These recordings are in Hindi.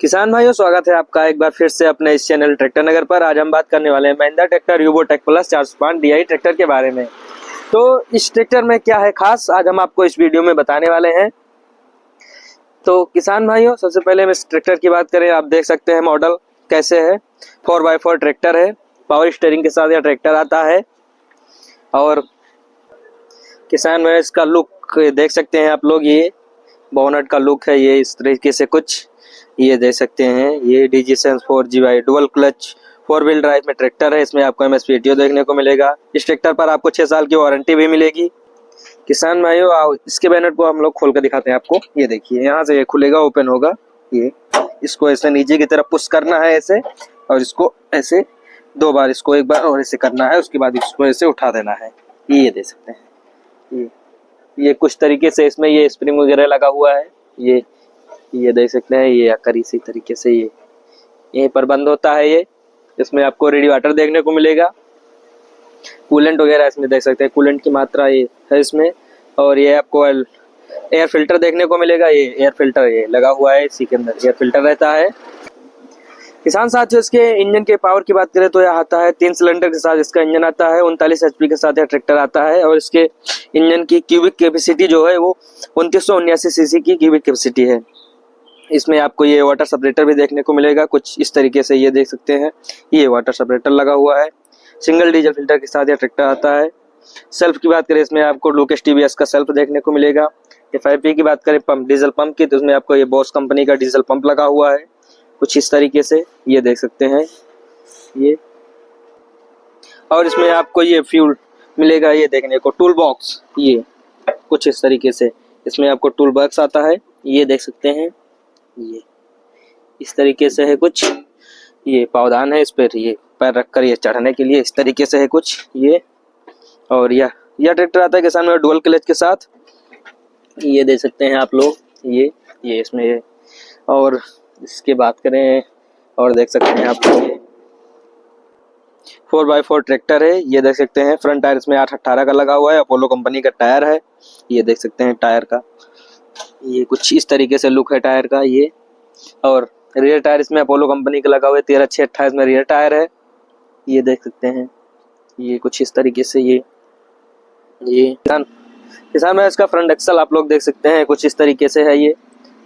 किसान भाइयों, स्वागत है आपका एक बार फिर से अपने इस चैनल ट्रैक्टर नगर पर। आज हम बात करने वाले हैं Mahindra tractor Yuvo tech plus 405 DI tractor के बारे में। तो इस ट्रैक्टर में क्या है खास, आज हम आपको इस वीडियो में बताने वाले हैं। तो किसान भाइयों, सबसे पहले हम इस ट्रैक्टर की बात करें, आप देख सकते हैं मॉडल कैसे है। 4x4 ट्रैक्टर है, पावर स्टीयरिंग के साथ यह ट्रैक्टर आता है। और किसान भाई, इसका लुक देख सकते हैं आप लोग, ये बोनट का लुक है, ये इस तरीके से कुछ ये देख सकते हैं। ये DG Sense 4GY dual clutch 4 wheel drive में ट्रैक्टर है। इसमें आपको MSPTO देखने को मिलेगा। इस ट्रैक्टर पर आपको 6 साल की वारंटी भी मिलेगी। किसान भाइयों, आओ इसके बैनर को हम लोग खोल कर दिखाते हैं आपको। ये देखिए, यहाँ से ये खुलेगा, ओपन होगा। ये इसको ऐसे नीचे की तरफ पुश करना है ऐसे, और इसको ऐसे 2 बार, इसको 1 बार और ऐसे करना है। उसके बाद इसको ऐसे उठा देना है। ये देख सकते हैं, ये कुछ तरीके से इसमें ये स्प्रिंग वगैरह लगा हुआ है। ये देख सकते हैं, ये आकर इसी तरीके से ये यहीं पर बंद होता है। ये इसमें आपको रेडिएटर देखने को मिलेगा, कूलेंट वगैरह इसमें देख सकते हैं, कूलेंट की मात्रा ये है इसमें। और ये आपको एयर फिल्टर देखने को मिलेगा। ये एयर फिल्टर ये लगा हुआ है, इसी के अंदर एयर फिल्टर रहता है। किसान साथियों, इसके इंजन के पावर की बात करें तो यह आता है 3 सिलेंडर के साथ इसका इंजन आता है। 39 HP के साथ यह ट्रैक्टर आता है। और इसके इंजन की क्यूबिक कैपेसिटी जो है वो 2979 cc की क्यूबिक कैपेसिटी है। इसमें आपको ये वाटर सेपरेटर भी देखने को मिलेगा, कुछ इस तरीके से। ये देख सकते हैं, ये वाटर सेपरेटर लगा हुआ है। सिंगल डीजल फिल्टर के साथ यह ट्रैक्टर आता है। सेल्फ की बात करें, इसमें आपको लुकेस TVS का सेल्फ देखने को मिलेगा। FIP की बात करें, पंप डीजल पंप की, तो उसमें आपको ये बॉस कंपनी का डीजल पंप लगा हुआ है, कुछ इस तरीके से। ये देख सकते हैं ये। और इसमें आपको ये फ्यूल मिलेगा, ये देखने को टूल बॉक्स, ये कुछ इस तरीके से। इसमें आपको टूल बॉक्स आता है, ये देख सकते हैं। ये इस तरीके से है कुछ। ये पावदान है, इस पर ये पैर रखकर ये चढ़ने के लिए इस तरीके से है कुछ ये। और यह ट्रैक्टर आता है किसान में डुअल क्लच के साथ, ये देख सकते हैं आप लोग। ये इसमें ये। और इसके बात करें और देख सकते हैं आप, ये 4x4 ट्रैक्टर है, ये देख सकते हैं। फ्रंट टायर इसमें 818 का लगा हुआ है, अपोलो कंपनी का टायर है, ये देख सकते हैं टायर का। ये कुछ इस तरीके से लुक है टायर का ये। और रियर टायर इसमें अपोलो कंपनी का लगा हुआ है, 13/6/28 में रियर टायर है, ये देख सकते हैं। ये कुछ इस तरीके से ये किसान में इसका फ्रंट एक्सल आप लोग देख सकते हैं, कुछ इस तरीके से है। ये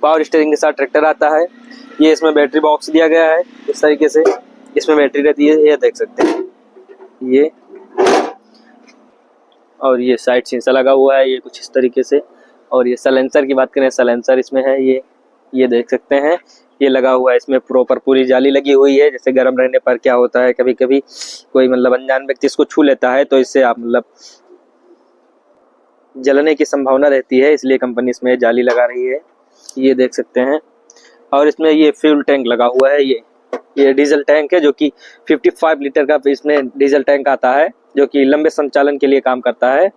पावर स्टीयरिंग के साथ ट्रैक्टर आता है। ये इसमें बैटरी बॉक्स दिया गया है इस तरीके से, इसमें बैटरी रहती है, ये देख सकते हैं ये। और ये साइड शीशा लगा हुआ है, ये कुछ इस तरीके से। और ये सलेंसर की बात करें, सलेंसर इसमें है, ये देख सकते हैं, ये लगा हुआ है। इसमें प्रॉपर पूरी जाली लगी हुई है। जैसे गर्म रहने पर क्या होता है, कभी कभी कोई मतलब अनजान व्यक्ति इसको छू लेता है, तो इससे आप मतलब जलने की संभावना रहती है, इसलिए कंपनी इसमें जाली लगा रही है, ये देख सकते हैं। और इसमें ये फ्यूल टैंक लगा हुआ है, ये डीजल टैंक है, जो कि 55 लीटर का इसमें डीजल टैंक आता है, जो कि लंबे संचालन के लिए काम करता है।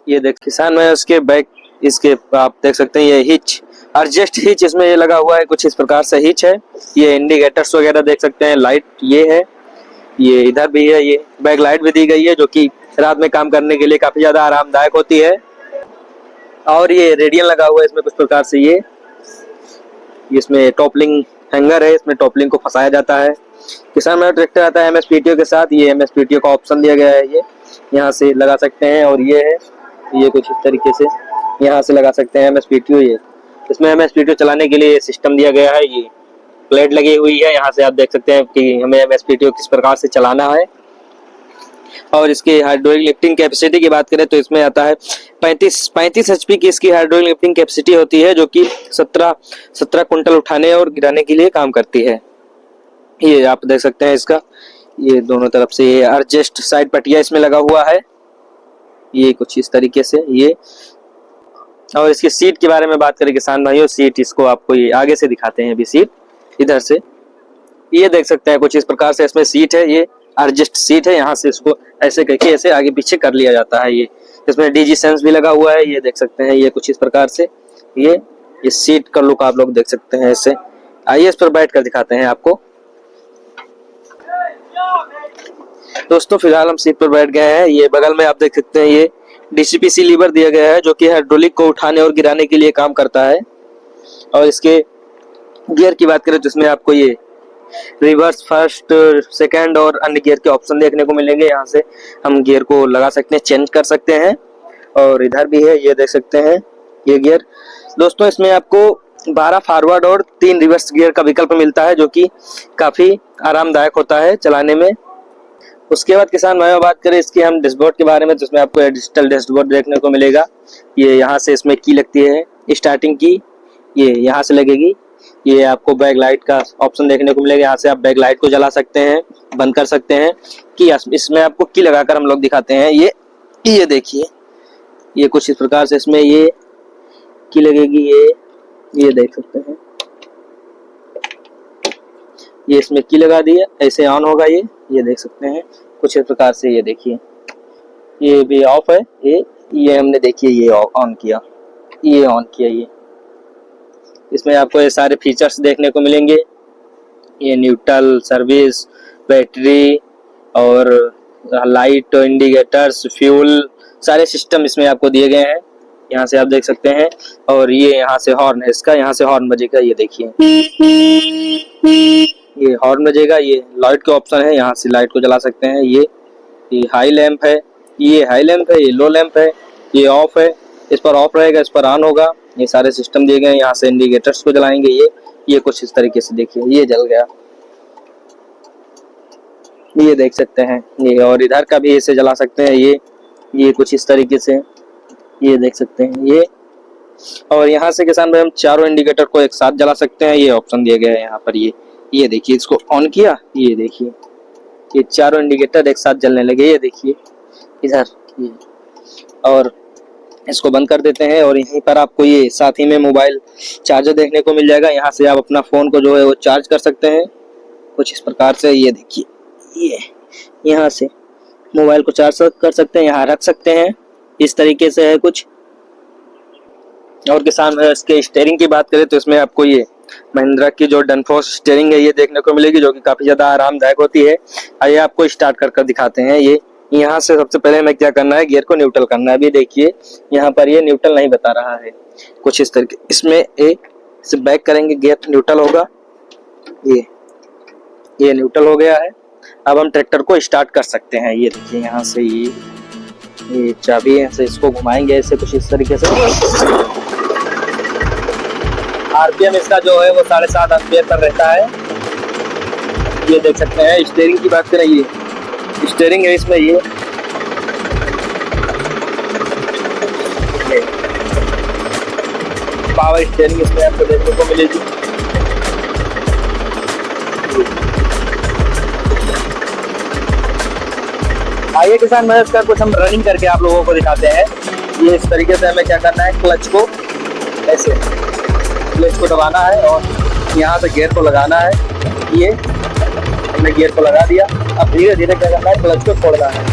ये देख किसान में उसके बैक, इसके आप देख सकते हैं, ये हिच एडजस्ट हिच इसमें ये लगा हुआ है, कुछ इस प्रकार से हिच है। ये इंडिकेटर्स वगैरह देख सकते हैं, लाइट ये है, ये इधर भी है, ये बैक लाइट भी दी गई है, जो कि रात में काम करने के लिए काफी ज्यादा आरामदायक होती है। और ये रेडियन लगा हुआ है इसमें कुछ प्रकार से। ये इसमें टॉपलिंग हैंगर है, इसमें टॉपलिंग को फंसाया जाता है। किसान में ट्रैक्टर आता है MSPTO के साथ, ये MSPTO का ऑप्शन दिया गया है, ये यहाँ से लगा सकते हैं। और ये है, ये कुछ इस तरीके से यहाँ से लगा सकते हैं MSPTO। ये इसमें MSPTO चलाने के लिए सिस्टम दिया गया है, ये प्लेट लगी हुई है, यहाँ से आप देख सकते हैं कि हमें MSPTO किस प्रकार से चलाना है। और इसकी हाइड्रोलिक लिफ्टिंग कैपेसिटी की बात करें तो इसमें आता है 35 HP की इसकी हाइड्रोलिक लिफ्टिंग कैपेसिटी होती है, जो कि 17 कुंटल उठाने और गिराने के लिए काम करती है। ये आप देख सकते हैं इसका, ये दोनों तरफ से ये एडजस्ट साइड पटिया इसमें लगा हुआ है, ये कुछ इस तरीके से ये। और इसकी सीट के बारे में बात करें किसान भाइयों, सीट इसको आपको ये आगे से दिखाते हैं, अभी सीट इधर से, ये देख सकते हैं कुछ इस प्रकार से इसमें सीट है, ये एडजस्ट सीट है, यहाँ से इसको ऐसे करके ऐसे आगे पीछे कर लिया जाता है। ये इसमें DG Sense भी लगा हुआ है, ये देख सकते हैं, ये कुछ इस प्रकार से ये सीट का लुक आप लोग देख सकते हैं ऐसे। आइए इस पर बैठ कर दिखाते हैं आपको। दोस्तों फिलहाल हम सीट पर बैठ गए हैं। ये बगल में आप देख सकते हैं, ये DCPC लीवर दिया गया है, जो कि हाइड्रोलिक को उठाने और गिराने के लिए काम करता है। और इसके गियर की बात करें तो इसमें आपको ये रिवर्स, फर्स्ट, सेकंड और अन्य गियर के ऑप्शन देखने को मिलेंगे। यहाँ से हम गियर को लगा सकते हैं, चेंज कर सकते हैं। और इधर भी है, ये देख सकते हैं ये गियर। दोस्तों इसमें आपको 12 फॉरवर्ड और 3 रिवर्स गियर का विकल्प मिलता है, जो कि काफी आरामदायक होता है चलाने में। उसके बाद किसान भाइयों बात करें इसकी हम डैशबोर्ड के बारे में, तो इसमें आपको डिजिटल डैशबोर्ड देखने को मिलेगा। ये यहाँ से इसमें की लगती है स्टार्टिंग की, ये यहाँ से लगेगी। ये आपको बैक लाइट का ऑप्शन देखने को मिलेगा, यहाँ से आप बैक लाइट को जला सकते हैं, बंद कर सकते हैं। की इसमें आपको की लगाकर हम लोग दिखाते हैं। ये देखिए, ये कुछ इस प्रकार से इसमें ये की लगेगी। ये देख सकते हैं, ये इसमें की लगा दी है, ऐसे ऑन होगा। ये देख सकते हैं कुछ इस प्रकार से। ये देखिए, ये भी ऑफ है। ये हमने देखिए ये ऑन किया, ये ऑन किया। ये इसमें आपको ये सारे फीचर्स देखने को मिलेंगे। ये न्यूट्रल, सर्विस, बैटरी और लाइट, इंडिकेटर्स, फ्यूल, सारे सिस्टम इसमें आपको दिए गए हैं। यहाँ से आप देख सकते हैं। और ये यहाँ से हॉर्न है इसका, यहाँ से हॉर्न बजेगा। ये देखिए, ये हॉर्न बजेगा। ये लाइट के ऑप्शन है, यहाँ से लाइट को जला सकते हैं। ये हाई लैंप है, ये हाई लैंप है। ये लो लैंप है, ये ऑफ है। इस पर ऑफ रहेगा, इस पर ऑन होगा। ये सारे सिस्टम दिए गए हैं। यहाँ से इंडिकेटर्स को जलाएंगे। ये कुछ इस तरीके से देखिए, ये जल गया, ये देख सकते हैं। ये और इधर का भी इसे जला सकते हैं। ये कुछ इस तरीके से, ये देख सकते हैं। ये और यहाँ से किसान भाई हम चारों इंडिकेटर को एक साथ जला सकते हैं। ये ऑप्शन दिए गए हैं यहाँ पर। ये देखिए, इसको ऑन किया, ये देखिए ये चारों इंडिकेटर एक साथ जलने लगे। ये देखिए इधर ये, और इसको बंद कर देते हैं। और यहीं पर आपको ये साथ ही में मोबाइल चार्जर देखने को मिल जाएगा। यहाँ से आप अपना फोन को जो है वो चार्ज कर सकते हैं कुछ इस प्रकार से। ये देखिए, ये यहाँ से मोबाइल को चार्ज कर सकते हैं, यहाँ रख सकते हैं। इस तरीके से है कुछ। और किसान इसके स्टीयरिंग की बात करें तो इसमें आपको ये महिंद्रा की जो डनफोर्स स्टीयरिंग है ये देखने को मिलेगी, जो कि काफी ज्यादा आरामदायक होती है। आइए आपको स्टार्ट कर दिखाते हैं। ये यहाँ से सबसे पहले हमें क्या करना है, गियर को न्यूट्रल करना है। अभी देखिए यहाँ पर ये न्यूट्रल नहीं बता रहा है कुछ इस तरीके। इसमें इसे बैक करेंगे, गियर न्यूट्रल होगा। ये न्यूट्रल हो गया है। अब हम ट्रैक्टर को स्टार्ट कर सकते हैं। ये देखिए, यहाँ से ये चाबी है, इसको घुमाएंगे ऐसे कुछ इस तरीके से। आरपीएम इसका जो है वो 7.5 एम्पीयर पर रहता है। ये देख सकते हैं। स्टीयरिंग की बात करें, ये स्टीयरिंग है इसमें। ये पावर स्टीयरिंग इसमें आपको देखने को मिलेगी। आइए किसान भाई इसका कुछ हम रनिंग करके आप लोगों को दिखाते हैं। ये इस तरीके से हमें क्या करना है, क्लच को ऐसे क्लच को दबाना है और यहाँ से गियर को लगाना है। ये हमने गियर को लगा दिया। अब धीरे धीरे क्या करना है, क्लच को छोड़ना है।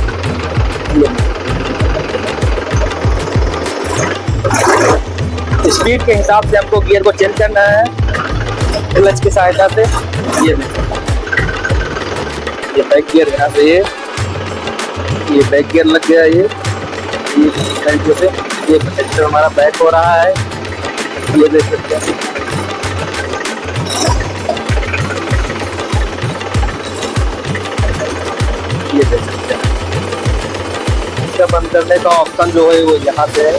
स्पीड के हिसाब से हमको गियर को चेंज करना है क्लच की सहायता से। ये बैक गियर, यहाँ से ये बैक गियर लग गया। ये तरीके से ये ट्रैक्टर हमारा बैक हो रहा है। ये देख सकते हैं। ये देख सकते हैं। इसका बंद करने का ऑप्शन जो है वो यहाँ से है।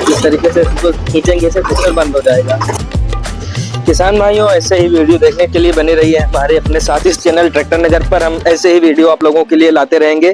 इस तरीके से इसको खींचेंगे से ट्रैक्टर बंद हो जाएगा। किसान भाइयों ऐसे ही वीडियो देखने के लिए बने रहिए हमारे अपने साथ इस चैनल ट्रैक्टर नगर पर। हम ऐसे ही वीडियो आप लोगों के लिए लाते रहेंगे।